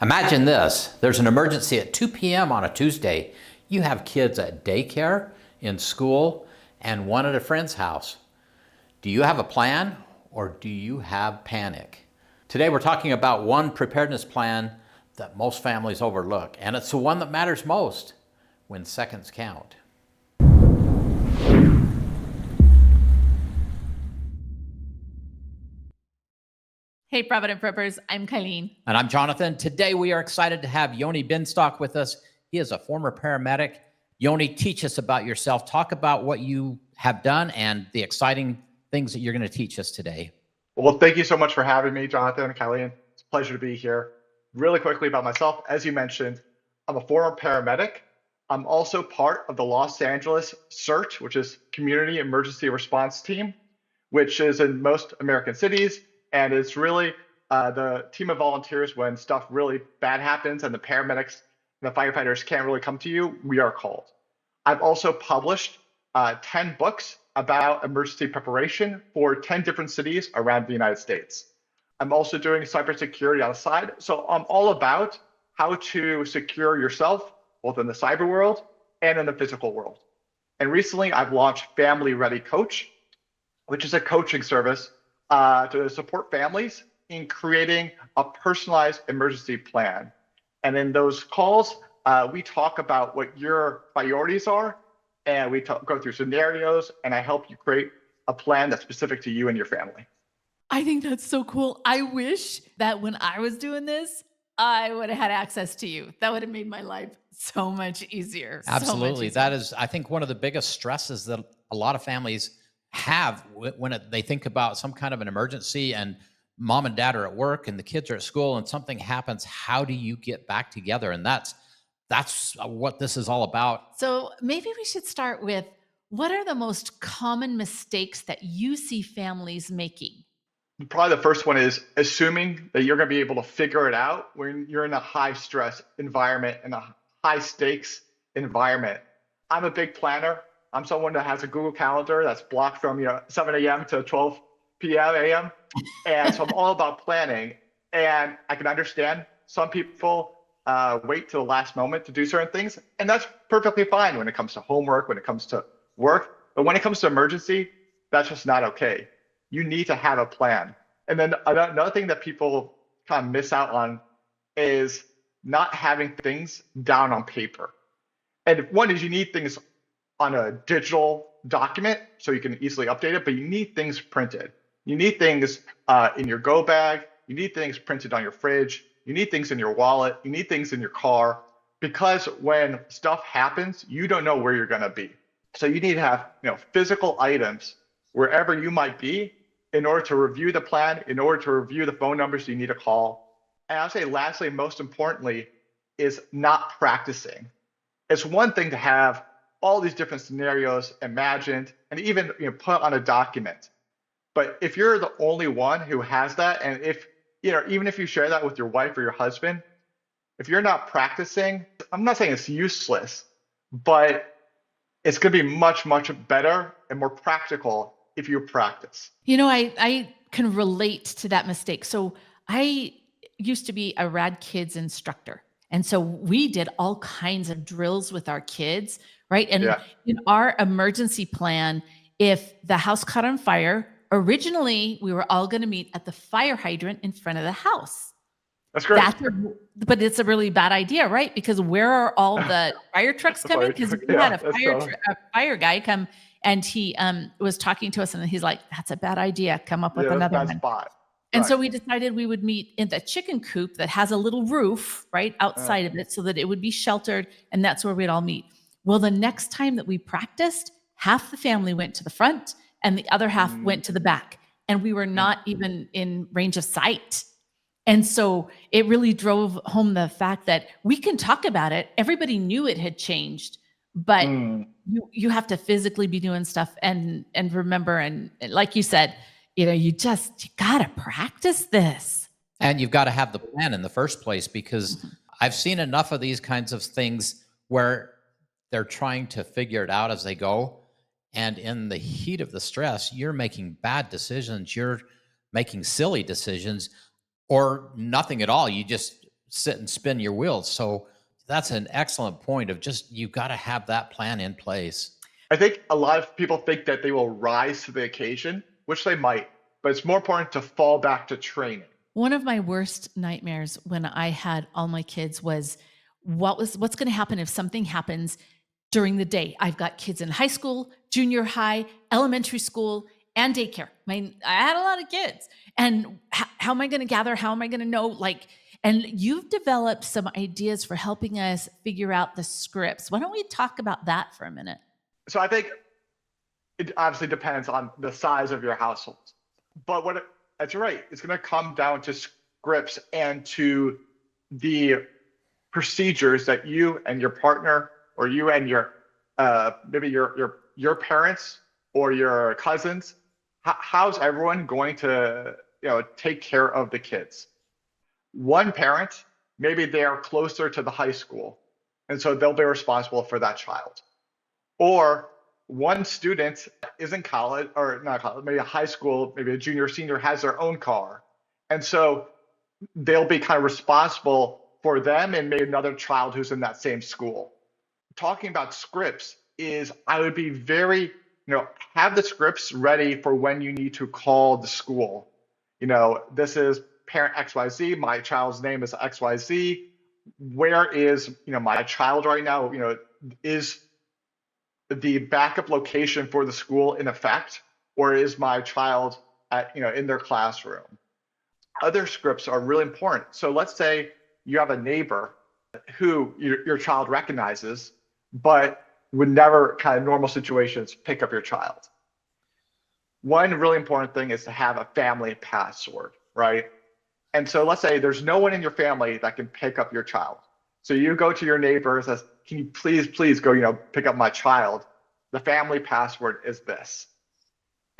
Imagine this, there's an emergency at 2 p.m. on a Tuesday. You have kids at daycare, in school, and one at a friend's house. Do you have a plan or do you have panic? Today we're talking about one preparedness plan that most families overlook, and it's the one that matters most when seconds count. Hey, Provident Preppers, I'm Kylene. And I'm Jonathan. Today we are excited to have Yoni Binstock with us. He is a former paramedic. Yoni, teach us about yourself. Talk about what you have done and the exciting things that you're going to teach us today. Well, thank you so much for having me, Jonathan and Kylene. It's a pleasure to be here. Really quickly about myself, as you mentioned, I'm a former paramedic. I'm also part of the Los Angeles CERT, which is Community Emergency Response Team, which is in most American cities. And it's really the team of volunteers when stuff really bad happens and the paramedics and the firefighters can't really come to you, we are called. I've also published 10 books about emergency preparation for 10 different cities around the United States. I'm also doing cybersecurity on the side. So I'm all about how to secure yourself, both in the cyber world and in the physical world. And recently I've launched Family Ready Coach, which is a coaching service to support families in creating a personalized emergency plan. And in those calls, we talk about what your priorities are, and we go through scenarios, and I help you create a plan that's specific to you and your family. I think that's so cool. I wish that when I was doing this, I would have had access to you. That would have made my life so much easier. Absolutely. So much easier. That is, I think, one of the biggest stresses that a lot of families have when they think about some kind of an emergency and mom and dad are at work and the kids are at school and something happens. How do you get back together? And that's what this is all about. So maybe we should start with, what are the most common mistakes that you see families making? Probably the first one is assuming that you're going to be able to figure it out when you're in a high stress environment, in a high stakes environment. I'm a big planner. I'm someone that has a Google Calendar that's blocked from 7 a.m. to 12 p.m. a.m. And so I'm all about planning. And I can understand some people wait till the last moment to do certain things. And that's perfectly fine when it comes to homework, when it comes to work. But when it comes to emergency, that's just not okay. You need to have a plan. And then another thing that people kind of miss out on is not having things down on paper. And one is you need things on a digital document so you can easily update it, but you need things printed. You need things in your go bag. You need things printed on your fridge. You need things in your wallet. You need things in your car, because when stuff happens, you don't know where you're going to be. So you need to have physical items wherever you might be in order to review the plan, in order to review the phone numbers you need to call. And I'll say lastly, most importantly, is not practicing. It's one thing to have all these different scenarios imagined and even put on a document. But if you're the only one who has that, and if even if you share that with your wife or your husband, if you're not practicing, I'm not saying it's useless, but it's going to be much, much better and more practical if you practice. I can relate to that mistake. So I used to be a Rad Kids instructor. And so we did all kinds of drills with our kids, right? And in our emergency plan, if the house caught on fire, originally we were all going to meet at the fire hydrant in front of the house. That's great. But it's a really bad idea, right? Because where are all the fire trucks coming? Because we had a fire guy come, and he was talking to us, and he's like, "That's a bad idea. Come up with another one." Spot. And so we decided we would meet in the chicken coop that has a little roof right outside of it so that it would be sheltered. And that's where we'd all meet. Well, the next time that we practiced, half the family went to the front and the other half went to the back. And we were not even in range of sight. And so it really drove home the fact that we can talk about it. Everybody knew it had changed, but you have to physically be doing stuff and remember. And like you said, you got to practice this. And you've got to have the plan in the first place, because I've seen enough of these kinds of things where they're trying to figure it out as they go. And in the heat of the stress, you're making bad decisions. You're making silly decisions or nothing at all. You just sit and spin your wheels. So that's an excellent point of just, you got to have that plan in place. I think a lot of people think that they will rise to the occasion, which they might, but it's more important to fall back to training. One of my worst nightmares when I had all my kids was what's going to happen if something happens during the day. I've got kids in high school, junior high, elementary school, and daycare. I had a lot of kids. And how am I going to gather? How am I going to know? And you've developed some ideas for helping us figure out the scripts. Why don't we talk about that for a minute? So I think it obviously depends on the size of your household. But that's right, it's going to come down to scripts and to the procedures that you and your partner, or you and your maybe your parents or your cousins, how's everyone going to take care of the kids? One parent, maybe they are closer to the high school, and so they'll be responsible for that child. Or one student is in college, or not college, maybe a high school, maybe a junior or senior, has their own car. And so they'll be kind of responsible for them and maybe another child who's in that same school. Talking about scripts is, I would be very, have the scripts ready for when you need to call the school. This is parent XYZ, my child's name is XYZ. Where is, my child right now? Is the backup location for the school in effect, or is my child at, in their classroom? Other scripts are really important. So let's say you have a neighbor who your child recognizes, but would never, kind of normal situations, pick up your child. One really important thing is to have a family password, right? And so let's say there's no one in your family that can pick up your child. So you go to your neighbor and says, can you please go, pick up my child? The family password is this.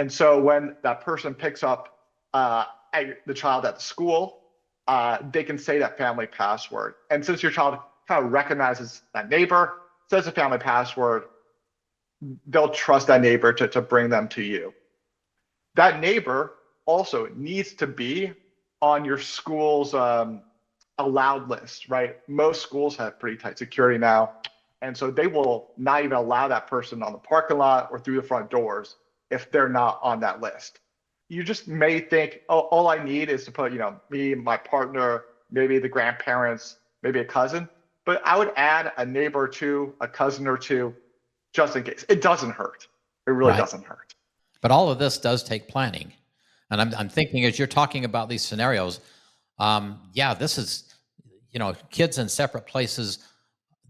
And so when that person picks up the child at the school, they can say that family password. And since your child kind of recognizes that neighbor, says the family password, they'll trust that neighbor to bring them to you. That neighbor also needs to be on your school's allowed list, right? Most schools have pretty tight security now. And so they will not even allow that person on the parking lot or through the front doors if they're not on that list. You just may think, oh, all I need is to put, me, my partner, maybe the grandparents, maybe a cousin. But I would add a neighbor or two, a cousin or two, just in case. It doesn't hurt. It really doesn't hurt. But all of this does take planning. And I'm thinking, as you're talking about these scenarios, this is, kids in separate places.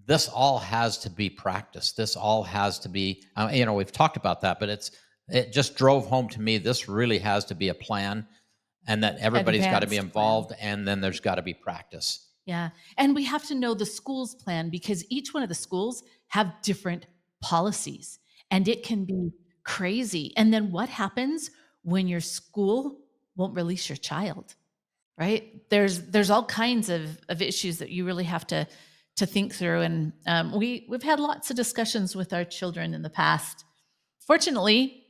This all has to be practiced. This all has to be, we've talked about that, but it just drove home to me. This really has to be a plan, and that everybody's got to be involved, and then there's got to be practice. Yeah. And we have to know the school's plan, because each one of the schools have different policies, and it can be crazy. And then what happens when your school won't release your child, right? There's all kinds of issues that you really have to think through. And we've had lots of discussions with our children in the past. Fortunately,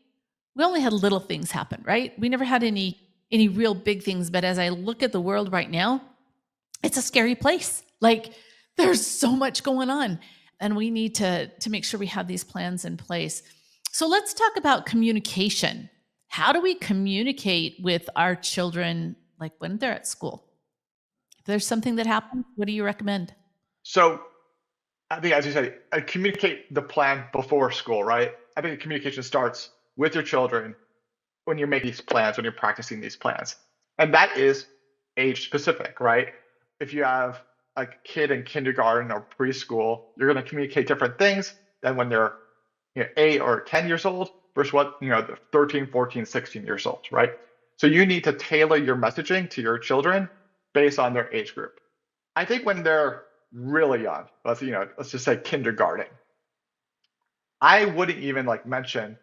we only had little things happen, right? We never had any real big things. But as I look at the world right now, it's a scary place. There's so much going on, and we need to make sure we have these plans in place. So let's talk about communication. How do we communicate with our children, when they're at school? If there's something that happens, what do you recommend? So I think, as you said, communicate the plan before school, right? I think communication starts with your children when you make these plans, when you're practicing these plans. And that is age specific, right? If you have a kid in kindergarten or preschool, you're going to communicate different things than when they're 8 or 10 years old versus what, the 13, 14, 16 years old, right? So you need to tailor your messaging to your children based on their age group. I think when they're really young, let's just say kindergarten, I wouldn't even mention,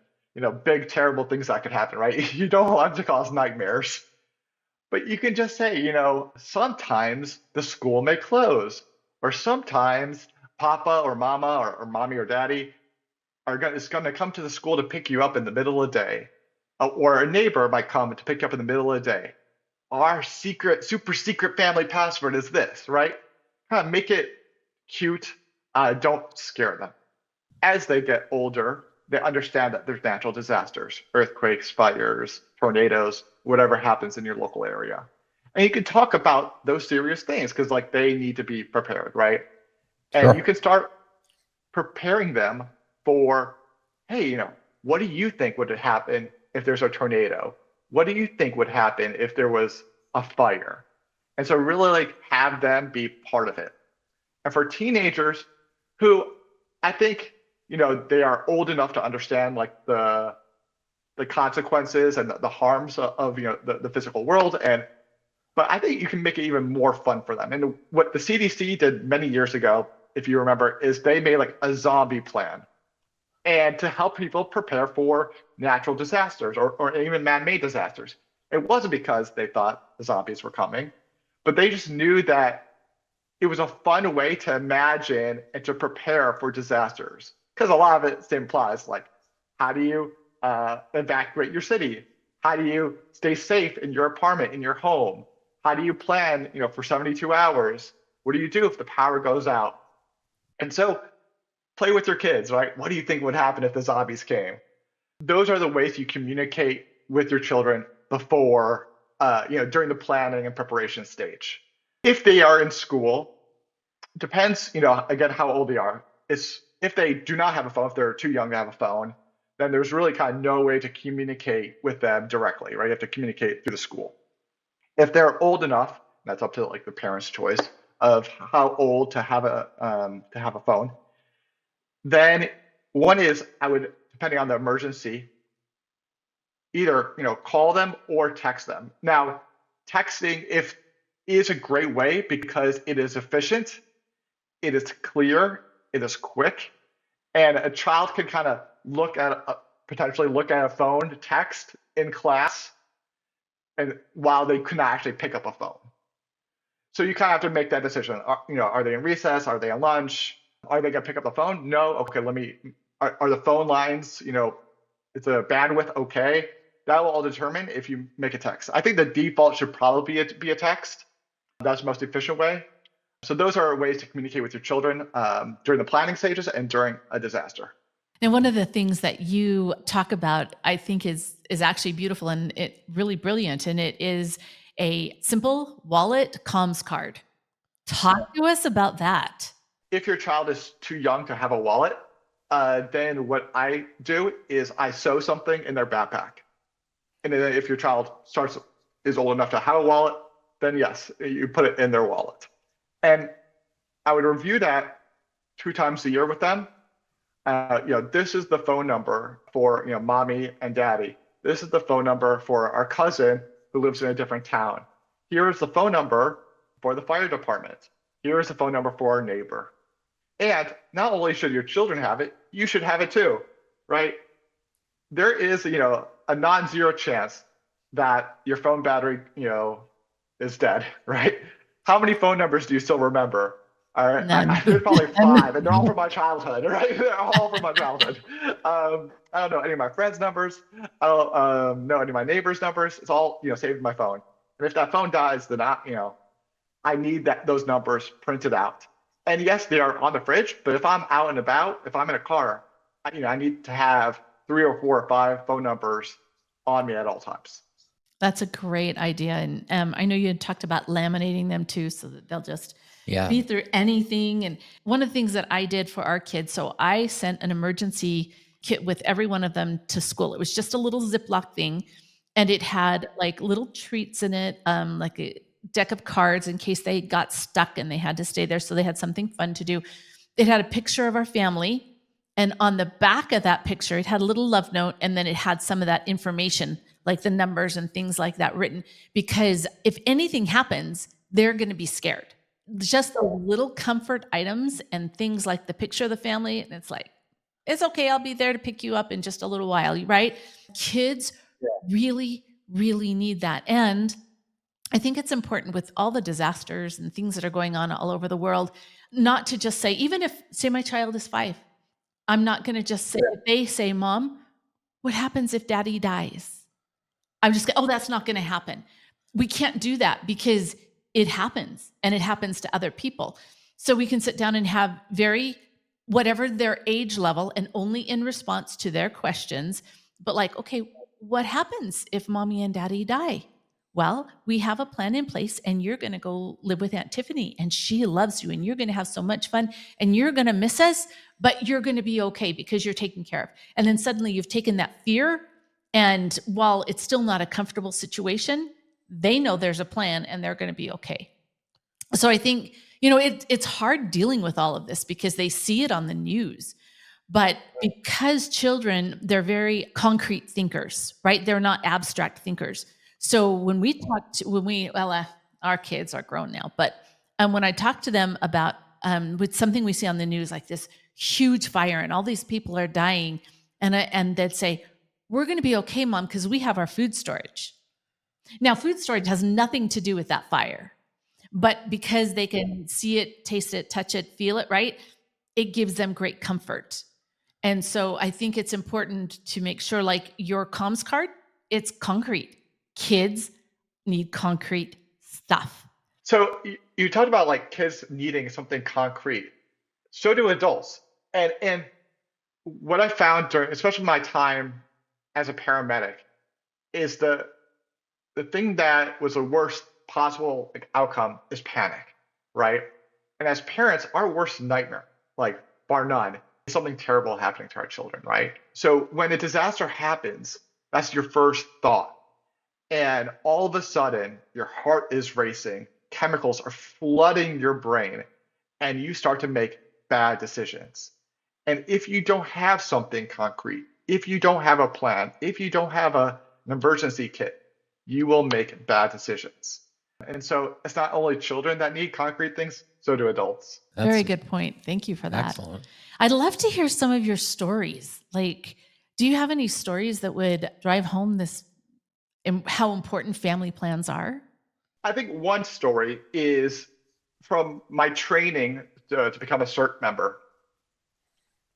big, terrible things that could happen, right? You don't want to cause nightmares. But you can just say, sometimes the school may close, or sometimes Papa or Mama or Mommy or Daddy is going to come to the school to pick you up in the middle of the day, or a neighbor might come to pick you up in the middle of the day. Our super secret family password is this, right? kind of make it cute. Don't scare them. As they get older, they understand that there's natural disasters, earthquakes, fires, tornadoes, whatever happens in your local area. And you can talk about those serious things because like they need to be prepared, right? And you Sure. can start preparing them for, hey, what do you think would happen if there's a tornado? What do you think would happen if there was a fire? And so really like have them be part of it. And for teenagers who I think, they are old enough to understand like the consequences and the harms of the physical world. But I think you can make it even more fun for them. And what the CDC did many years ago, if you remember, is they made like a zombie plan and to help people prepare for natural disasters or even man-made disasters. It wasn't because they thought the zombies were coming, but they just knew that it was a fun way to imagine and to prepare for disasters. Because a lot of it implies like, how do you evacuate your city? How do you stay safe in your apartment, in your home? How do you plan, for 72 hours? What do you do if the power goes out? And so play with your kids, right? What do you think would happen if the zombies came? Those are the ways you communicate with your children before, during the planning and preparation stage. If they are in school, depends, again, how old they are. If they do not have a phone, if they're too young to have a phone, then there's really kind of no way to communicate with them directly, right? You have to communicate through the school. If they're old enough, that's up to like the parents' choice of how old to have a phone. Then one is I would, depending on the emergency, either call them or text them. Now, texting is a great way because it is efficient, it is clear, it is quick, and a child can kind of potentially look at a phone text in class, and while they couldn't actually pick up a phone. So you kind of have to make that decision. Are they in recess? Are they on lunch? Are they gonna pick up the phone? No. Okay, are the phone lines, is the bandwidth okay? That will all determine if you make a text. I think the default should probably be a text. That's the most efficient way. So those are ways to communicate with your children during the planning stages and during a disaster. And one of the things that you talk about, I think is actually beautiful and it really brilliant. And it is a simple wallet comms card. Talk to us about that. If your child is too young to have a wallet, then what I do is I sew something in their backpack. And then if your child is old enough to have a wallet, then yes, you put it in their wallet. And I would review that 2 times a year with them. This is the phone number for mommy and daddy. This is the phone number for our cousin who lives in a different town. Here is the phone number for the fire department. Here is the phone number for our neighbor. And not only should your children have it, you should have it too, right? There is a non-zero chance that your phone battery is dead, right? How many phone numbers do you still remember? All right, there's probably 5, and they're all from my childhood, right? They're all from my childhood. I don't know any of my friends' numbers. I don't know any of my neighbors' numbers. It's all saved in my phone. And if that phone dies, then I need those numbers printed out. And yes, they are on the fridge. But if I'm out and about, if I'm in a car, I need to have 3 or 4 or 5 phone numbers on me at all times. That's a great idea. And I know you had talked about laminating them too, so that they'll just be through anything. And one of the things that I did for our kids, so I sent an emergency kit with every one of them to school. It was just a little Ziploc thing. And it had like little treats in it, like a deck of cards in case they got stuck and they had to stay there. So they had something fun to do. It had a picture of our family. And on the back of that picture, it had a little love note. And then it had some of that information, like the numbers and things like that written. Because if anything happens, they're going to be scared. Just the little comfort items and things like the picture of the family. And it's like, it's okay. I'll be there to pick you up in just a little while, right? Kids really, really need that. And I think it's important with all the disasters and things that are going on all over the world, not to just say, even if, say my child is 5, I'm not going to just say, if they say, Mom, what happens if daddy dies? I'm just, that's not going to happen. We can't do that because it happens and it happens to other people. So we can sit down and have whatever their age level and only in response to their questions, but like, okay, what happens if mommy and daddy die? Well, we have a plan in place and you're going to go live with Aunt Tiffany and she loves you and you're going to have so much fun and you're going to miss us, but you're going to be okay because you're taken care of. And then suddenly you've taken that fear, and while it's still not a comfortable situation, they know there's a plan and they're going to be okay. So I think, it's hard dealing with all of this because they see it on the news. But because children, they're very concrete thinkers, right? They're not abstract thinkers. So when we talk to, our kids are grown now, but when I talk to them about with something we see on the news, like this huge fire and all these people are dying, and they'd say, we're going to be okay, Mom, because we have our food storage. Now, food storage has nothing to do with that fire, but because they can see it, taste it, touch it, feel it, right? It gives them great comfort. And so I think it's important to make sure, like your comms card, it's concrete. Kids need concrete stuff. So you talked about like kids needing something concrete. So do adults. And what I found during, especially my time as a paramedic, is the thing that was the worst possible outcome is panic, right? And as parents, our worst nightmare, like bar none, is something terrible happening to our children, right? So when a disaster happens, that's your first thought. And all of a sudden, your heart is racing, chemicals are flooding your brain, and you start to make bad decisions. And if you don't have something concrete, if you don't have a plan, if you don't have an emergency kit, you will make bad decisions. And so it's not only children that need concrete things, so do adults. Very good point. Thank you for that. Excellent. I'd love to hear some of your stories. Like, do you have any stories that would drive home this, how important family plans are? I think one story is from my training to become a CERT member.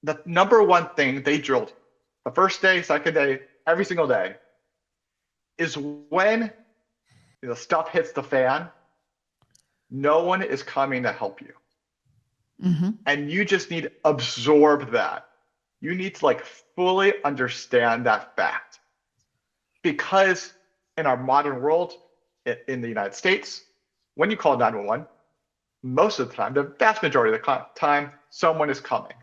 The number one thing they drilled the first day, second day, every single day is when the stuff hits the fan, no one is coming to help you. Mm-hmm. And you just need to absorb that. You need to like fully understand that fact. Because in our modern world, in the United States, when you call 911, most of the time, the vast majority of the time, someone is coming.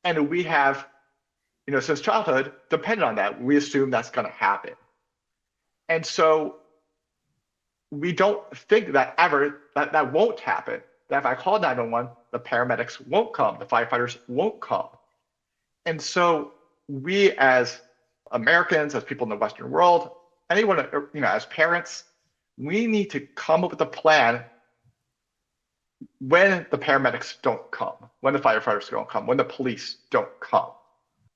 And we have, since childhood, depended on that. We assume that's going to happen. And so we don't think that that won't happen. That if I call 911, the paramedics won't come, the firefighters won't come. And so we as Americans, as people in the Western world, anyone, as parents, we need to come up with a plan when the paramedics don't come, when the firefighters don't come, when the police don't come.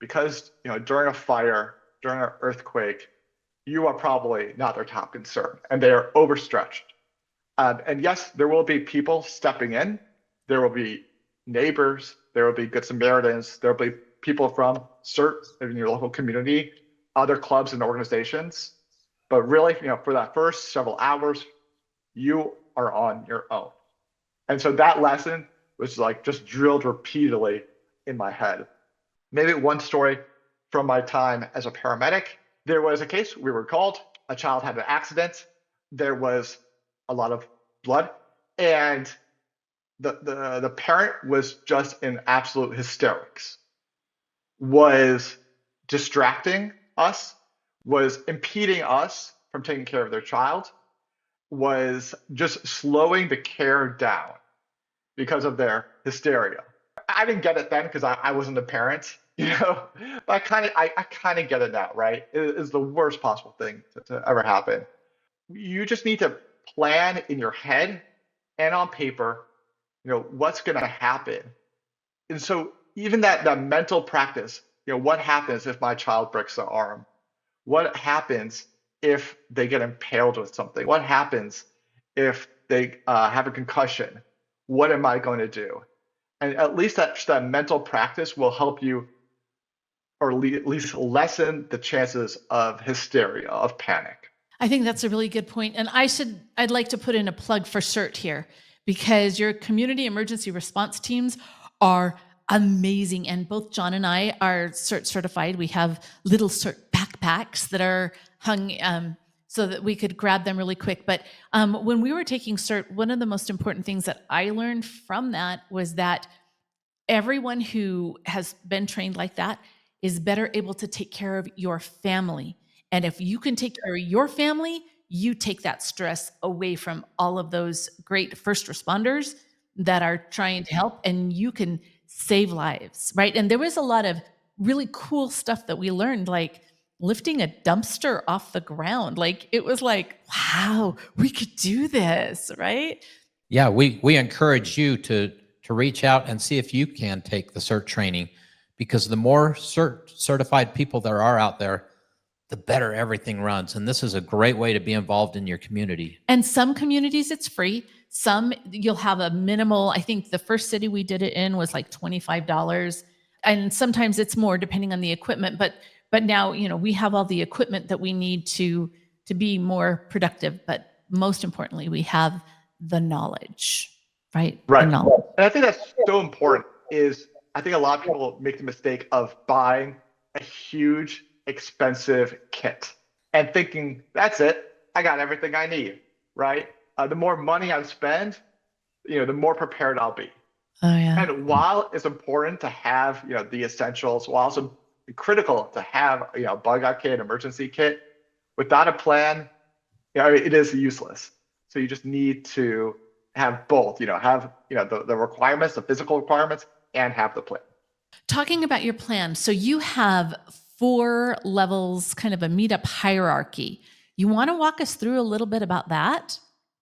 Because, during a fire, during an earthquake, you are probably not their top concern, and they are overstretched. And yes, there will be people stepping in. There will be neighbors. There will be Good Samaritans. There will be people from CERT in your local community, other clubs and organizations. But really, for that first several hours, you are on your own. And so that lesson was like just drilled repeatedly in my head. Maybe one story from my time as a paramedic. There was a case, we were called, a child had an accident. There was a lot of blood, and the parent was just in absolute hysterics, was distracting us, was impeding us from taking care of their child, was just slowing the care down because of their hysteria. I didn't get it then because I wasn't a parent, but I kind of get it now, right? It is the worst possible thing to ever happen. You just need to plan in your head and on paper, what's going to happen. And so even that mental practice, what happens if my child breaks their arm? What happens if they get impaled with something? What happens if they have a concussion? What am I going to do? And at least that mental practice will help you, or at least lessen the chances of hysteria, of panic. I think that's a really good point. And I'd like to put in a plug for CERT here, because your community emergency response teams are amazing. And both John and I are CERT certified. We have little CERT backpacks that are hung so that we could grab them really quick. But when we were taking CERT, one of the most important things that I learned from that was that everyone who has been trained like that is better able to take care of your family. And if you can take care of your family, you take that stress away from all of those great first responders that are trying to help, and you can save lives, right? And there was a lot of really cool stuff that we learned, like lifting a dumpster off the ground. Like it was like, wow, we could do this, right? Yeah, we encourage you to reach out and see if you can take the CERT training, because the more certified people there are out there, the better everything runs. And this is a great way to be involved in your community. And some communities it's free. Some you'll have a minimal, I think the first city we did it in was like $25. And sometimes it's more depending on the equipment. But now, we have all the equipment that we need to be more productive. But most importantly, we have the knowledge, right? Right. The knowledge. And I think that's so important is I think a lot of people make the mistake of buying a huge, expensive kit and thinking, that's it, I got everything I need, right? The more money I spend, the more prepared I'll be. Oh, yeah. And while it's important to have, the essentials, while it's critical to have, a bug out kit, emergency kit, without a plan, it is useless. So you just need to have both, have, the requirements, the physical requirements, and have the plan. Talking about your plan. So you have 4 levels, kind of a meetup hierarchy. You want to walk us through a little bit about that?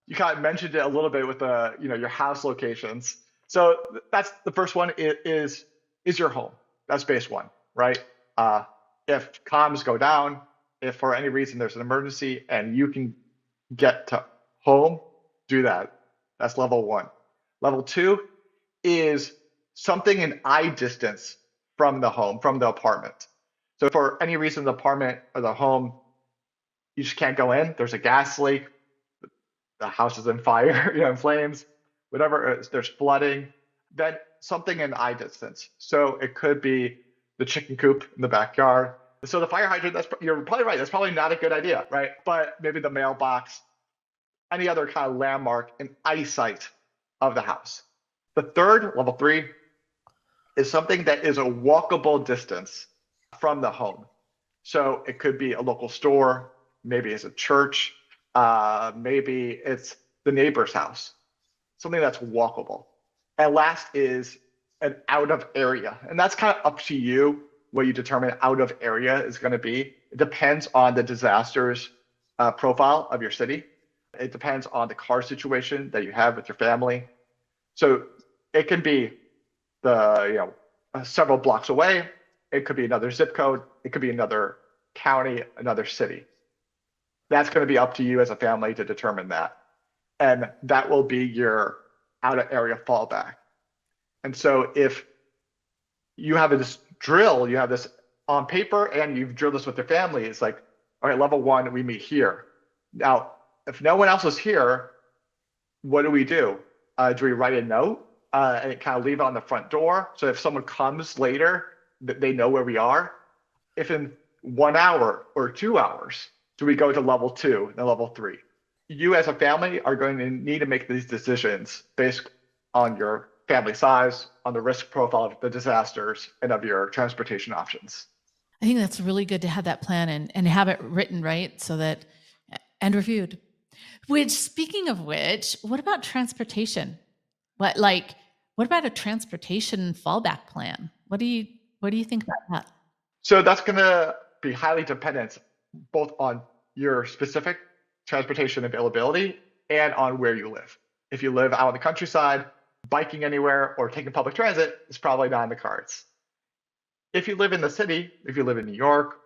You kind of mentioned it a little bit with the, your house locations. So that's the first one is your home. That's base one, right? If comms go down, if for any reason there's an emergency and you can get to home, do that. That's level 1. Level 2 is something in eye distance from the home, from the apartment. So for any reason, the apartment or the home, you just can't go in. There's a gas leak. The house is in fire, in flames, whatever. There's flooding. Then something in eye distance. So it could be the chicken coop in the backyard. So the fire hydrant, you're probably right. That's probably not a good idea, right? But maybe the mailbox, any other kind of landmark in eyesight of the house. The third, level 3, is something that is a walkable distance from the home. So it could be a local store, maybe it's a church, maybe it's the neighbor's house, something that's walkable. And last is an out of area. And that's kind of up to you what you determine out of area is going to be. It depends on the disasters profile of your city. It depends on the car situation that you have with your family. So it can be several blocks away. It could be another zip code. It could be another county, another city. That's going to be up to you as a family to determine that. And that will be your out of area fallback. And so if you have this drill, you have this on paper and you've drilled this with your family, it's like, all right, level 1, we meet here. Now, if no one else is here, what do we do? Do we write a note and kind of leave it on the front door? So if someone comes later, they know where we are. If in 1 hour or 2 hours, do we go to level 2 and level 3? You as a family are going to need to make these decisions based on your family size, on the risk profile of the disasters, and of your transportation options. I think that's really good to have that plan and have it written, right? So that, and reviewed. Which, speaking of which, what about transportation? What about a transportation fallback plan? What do you think about that? So that's going to be highly dependent both on your specific transportation availability and on where you live. If you live out in the countryside, biking anywhere or taking public transit is probably not in the cards. If you live in the city, if you live in New York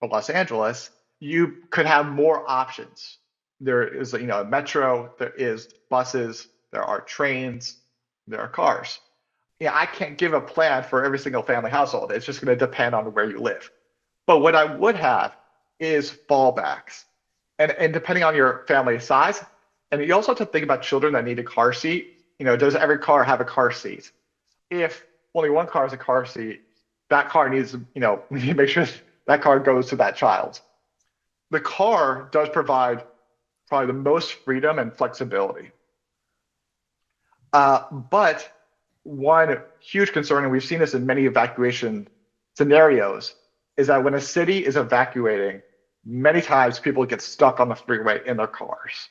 or Los Angeles, you could have more options. There is a metro, there is buses, there are trains, there are cars. I can't give a plan for every single family household. It's just going to depend on where you live. But what I would have is fallbacks. And depending on your family size, and you also have to think about children that need a car seat. does every car have a car seat? If only one car has a car seat, that car needs, we need to make sure that car goes to that child. The car does provide probably the most freedom and flexibility. But one huge concern, and we've seen this in many evacuation scenarios, is that when a city is evacuating, many times people get stuck on the freeway in their cars.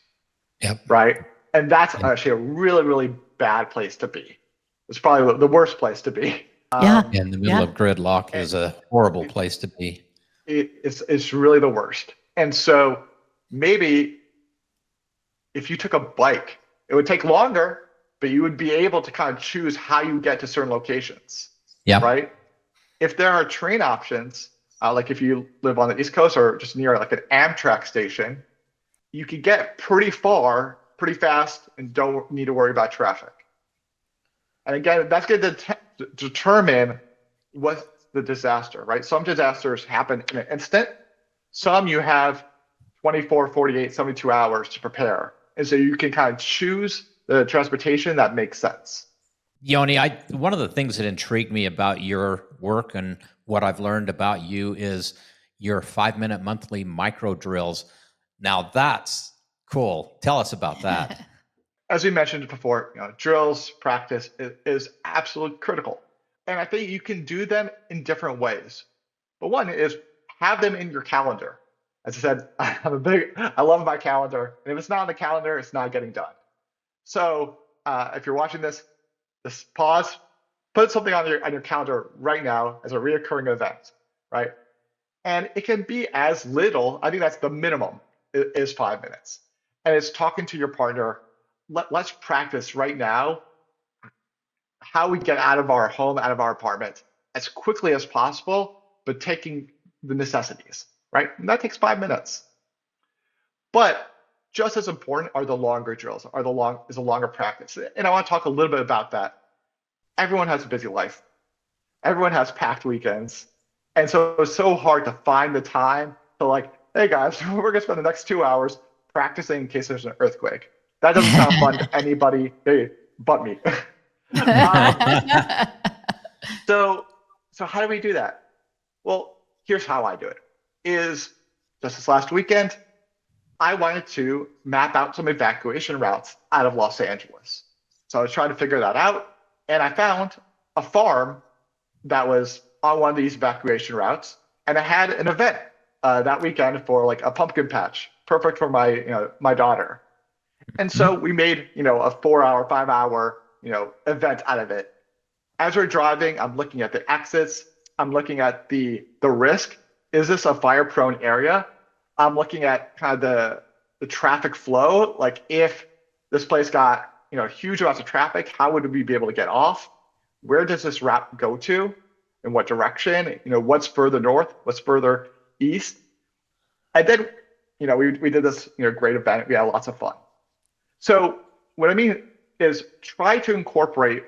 Yep. Right? And that's actually a really, really bad place to be. It's probably the worst place to be. Yeah. In the middle of gridlock is a horrible place to be. It's really the worst. And so maybe if you took a bike, it would take longer, but you would be able to kind of choose how you get to certain locations. Yeah. Right? If there are train options, like if you live on the East Coast or just near like an Amtrak station, you can get pretty far pretty fast and don't need to worry about traffic. And again, that's going to determine what's the disaster, right? Some disasters happen in an instant. Some you have 24, 48, 72 hours to prepare. And so you can kind of choose the transportation that makes sense. Yoni, one of the things that intrigued me about your work and what I've learned about you is your 5-minute monthly micro drills. Now that's cool. Tell us about that. As we mentioned before, drills, practice is absolutely critical. And I think you can do them in different ways. But one is have them in your calendar. As I said, I love my calendar. And if it's not on the calendar, it's not getting done. So if you're watching this, just pause, put something on your calendar right now as a reoccurring event, right? And it can be as little, I think that's the minimum, is 5 minutes. And it's talking to your partner. Let's practice right now how we get out of our home, out of our apartment as quickly as possible, but taking the necessities, right? And that takes 5 minutes. But just as important are the longer drills, is a longer practice. And I want to talk a little bit about that. Everyone has a busy life. Everyone has packed weekends. And so it's so hard to find the time to like, hey guys, we're going to spend the next 2 hours practicing in case there's an earthquake. That doesn't sound fun to anybody but me. So how do we do that? Well, here's how I do it. Is just this last weekend, I wanted to map out some evacuation routes out of Los Angeles. So I was trying to figure that out. And I found a farm that was on one of these evacuation routes. And I had an event that weekend for like a pumpkin patch, perfect for my daughter. And so we made, a 4-hour, 5-hour, event out of it. As we're driving, I'm looking at the exits. I'm looking at the risk. Is this a fire-prone area? I'm looking at kind of the traffic flow. Like if this place got, huge amounts of traffic, how would we be able to get off? Where does this route go to? In what direction? What's further north? What's further east? And then, we did this, great event. We had lots of fun. So what I mean is try to incorporate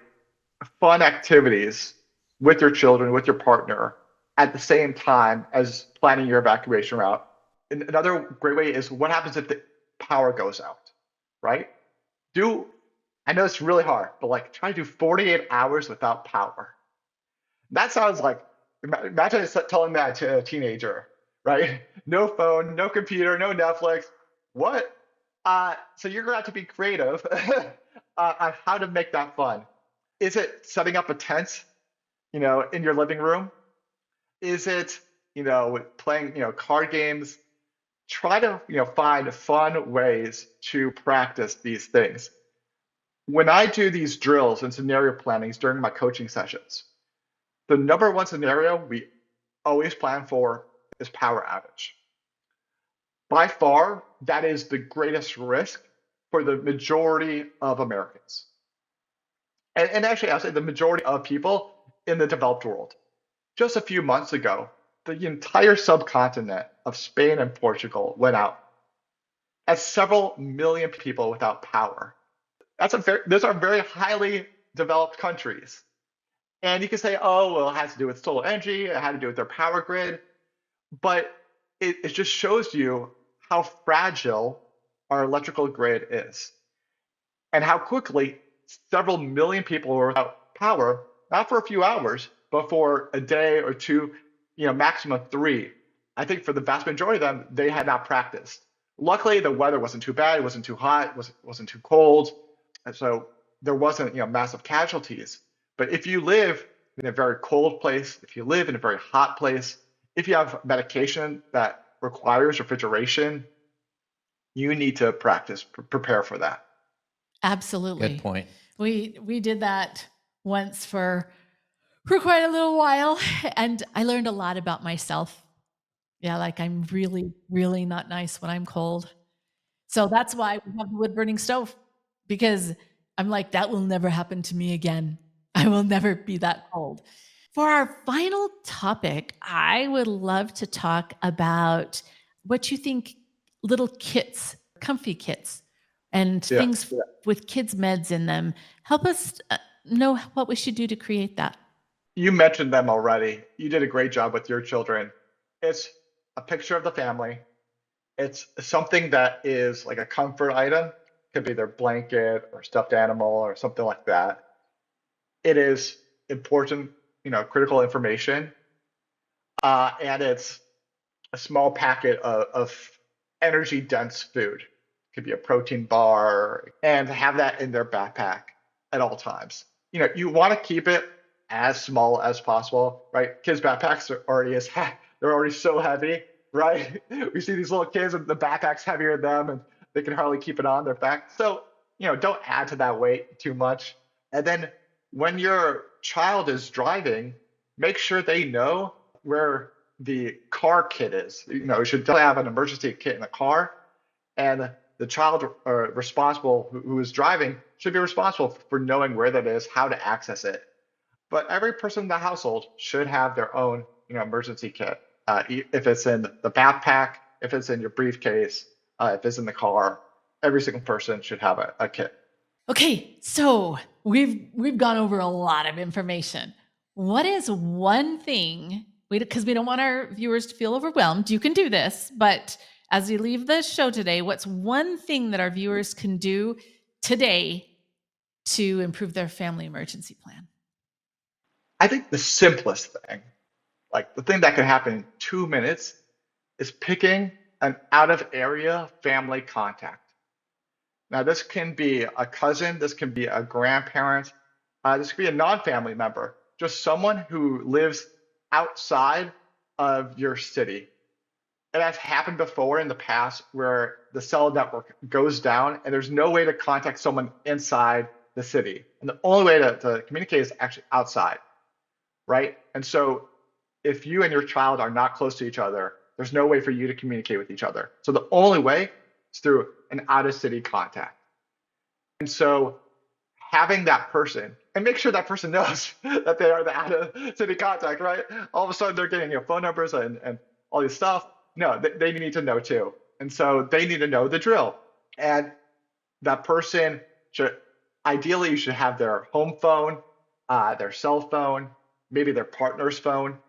fun activities with your children, with your partner at the same time as planning your evacuation route. And another great way is what happens if the power goes out, right? I know it's really hard, but try to do 48 hours without power. That sounds like, imagine telling that to a teenager, right? No phone, no computer, no Netflix. What? So you're going to have to be creative on how to make that fun. Is it setting up a tent, in your living room? Is it, playing, card games? Try to, find fun ways to practice these things. When I do these drills and scenario plannings during my coaching sessions, the number one scenario we always plan for is power outage. By far, that is the greatest risk for the majority of Americans. And actually, I'll say the majority of people in the developed world. Just a few months ago, the entire subcontinent of Spain and Portugal went out. That's several million people without power. Those are very highly developed countries. And you can say, oh, well, it has to do with solar energy, it had to do with their power grid. But it just shows you how fragile our electrical grid is and how quickly several million people were without power, not for a few hours, but for a day or two, maximum 3. I think for the vast majority of them, they had not practiced. Luckily, the weather wasn't too bad. It wasn't too hot. It wasn't too cold. And so there wasn't, massive casualties. But if you live in a very cold place, if you live in a very hot place, if you have medication that requires refrigeration, you need to practice, prepare for that. Absolutely. Good point. We did that once for quite a little while, and I learned a lot about myself. Yeah, like I'm really, really not nice when I'm cold. So that's why we have the wood burning stove, because I'm like, that will never happen to me again. I will never be that cold. For our final topic, I would love to talk about what you think little kits, comfy kits, and things with kids' meds in them. Help us know what we should do to create that. You mentioned them already. You did a great job with your children. It's a picture of the family. It's something that is like a comfort item. Could be their blanket or stuffed animal or something like that. It is important, critical information. And it's a small packet of energy dense food. It could be a protein bar, and have that in their backpack at all times. You want to keep it as small as possible, right? Kids' backpacks are already they're already so heavy, right? We see these little kids and the backpack's heavier than them and they can hardly keep it on their back. So, don't add to that weight too much. And then when your child is driving, make sure they know where the car kit is. You should definitely have an emergency kit in the car, and the child responsible who is driving should be responsible for knowing where that is, how to access it. But every person in the household should have their own, emergency kit. If it's in the backpack, if it's in your briefcase, if it's in the car, every single person should have a kit. Okay, so we've gone over a lot of information. What is one thing, because we don't want our viewers to feel overwhelmed, you can do this, but as you leave the show today, what's one thing that our viewers can do today to improve their family emergency plan? I think the simplest thing, like the thing that could happen in 2 minutes, is picking an out of area family contact. Now, this can be a cousin, this can be a grandparent, this could be a non-family member, just someone who lives outside of your city. It has happened before in the past where the cell network goes down and there's no way to contact someone inside the city. And the only way to communicate is actually outside, right? And so if you and your child are not close to each other, there's no way for you to communicate with each other. So the only way is through an out-of-city contact. And so having that person, and make sure that person knows that they are the out-of-city contact, right? All of a sudden they're getting phone numbers and all this stuff. No, they need to know too. And so they need to know the drill. And that person ideally, you should have their home phone, their cell phone, maybe their partner's phone,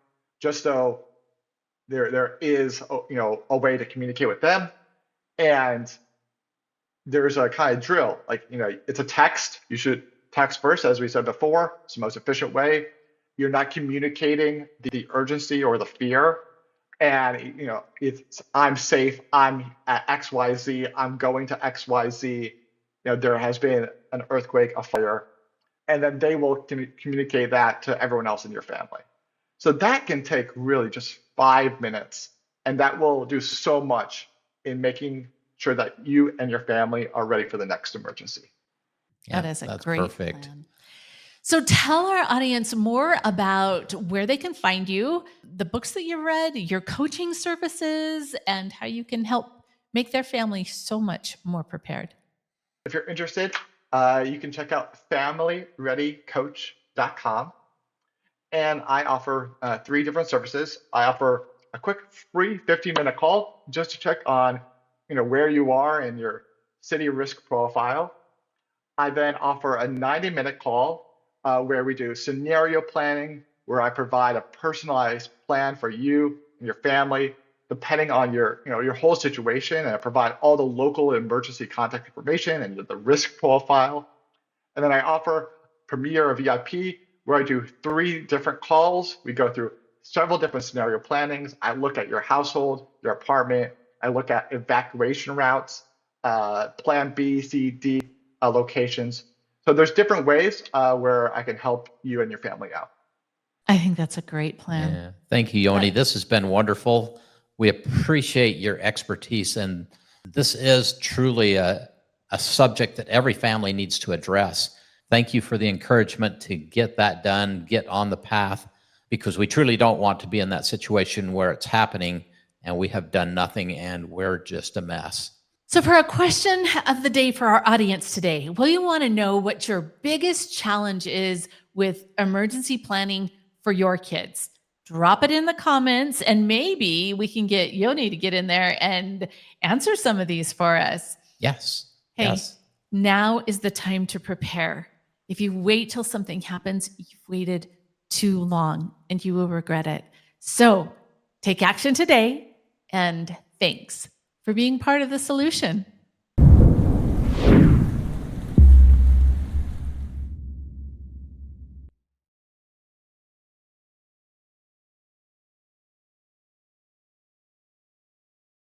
just so there is a way to communicate with them. And there's a kind of drill, like it's a text. You should text first, as we said before. It's the most efficient way. You're not communicating the urgency or the fear. And it's I'm safe, I'm at XYZ, I'm going to XYZ, there has been an earthquake, a fire, and then they will communicate that to everyone else in your family. So that can take really just 5 minutes, and that will do so much in making sure that you and your family are ready for the next emergency. Yeah, that is a great plan. So tell our audience more about where they can find you, the books that you read, your coaching services, and how you can help make their family so much more prepared. If you're interested, you can check out familyreadycoach.com. And I offer 3 different services. I offer a quick free 15-minute call just to check on where you are in your city risk profile. I then offer a 90-minute call where we do scenario planning, where I provide a personalized plan for you and your family, depending on your whole situation, and I provide all the local emergency contact information and the risk profile. And then I offer Premier or VIP, where I do 3 different calls. We go through several different scenario plannings. I look at your household, your apartment. I look at evacuation routes, plan B, C, D locations. So there's different ways where I can help you and your family out. I think that's a great plan. Yeah. Thank you, Yoni. This has been wonderful. We appreciate your expertise, and this is truly a subject that every family needs to address. Thank you for the encouragement to get that done, get on the path, because we truly don't want to be in that situation where it's happening and we have done nothing and we're just a mess. So for our question of the day for our audience today, we want to know what your biggest challenge is with emergency planning for your kids. Drop it in the comments and maybe we can get Yoni to get in there and answer some of these for us. Yes. Hey, Yes. now is the time to prepare. If you wait till something happens, you've waited too long and you will regret it. So take action today, and thanks for being part of the solution.